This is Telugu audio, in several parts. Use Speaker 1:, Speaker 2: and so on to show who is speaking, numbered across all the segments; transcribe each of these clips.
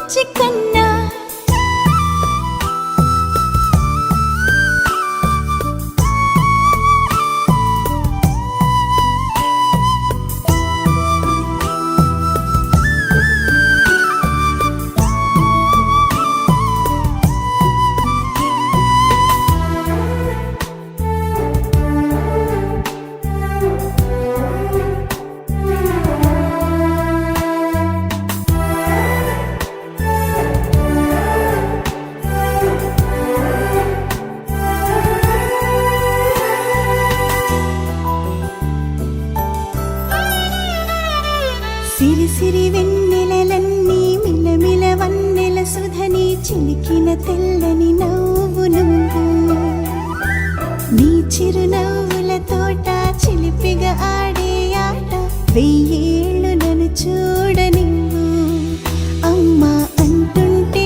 Speaker 1: బుజ్జి కన్నా సిరి సిరి వెన్నెలలన్నీ మిలమిల వన్నెల సుధని చిలికిన తెల్లని నవ్వు నువ్వు నీ చిరునవ్వుల తోట చిలిపిగా ఆడే ఆట వెయ్యేళ్ళు నన్ను చూడనివ్వు అమ్మా అంటుంటే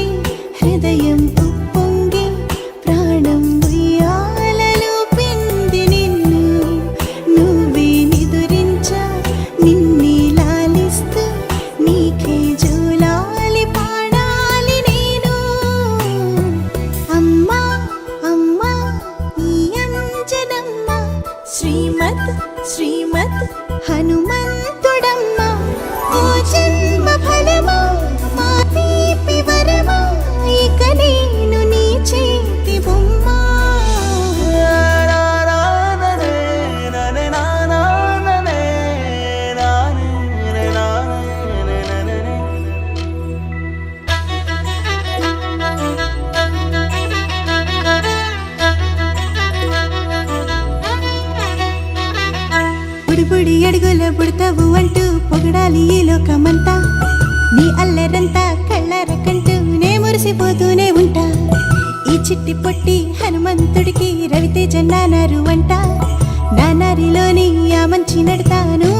Speaker 1: హృదయం ఉప్పొంగి ప్రాణం ఉయ్యాలలో పిండి నిన్ను నువ్వే నిదురించా నిన్నే నీకే జోలాలి పాడాలి నేను అమ్మా అమ్మా ఈ అంజనమ్మ శ్రీమత్ శ్రీమత్ హనుమంతుడమ్మ ఓ జన్మ ఫలమా మా తీపి వరమా ఇక నేను నీ చేతి బొమ్మ బుడి అడుగుల పుడతావు అంటూ పొగడాలి ఈ లోకమంతా నీ అల్లరంతా కళ్ళరకంటూ నే మురిసిపోతూనే ఉంటా ఈ చిట్టి పొట్టి హనుమంతుడికి రవితేజ నానారు అంట నానారిలోని ఆ మంచి నడతాను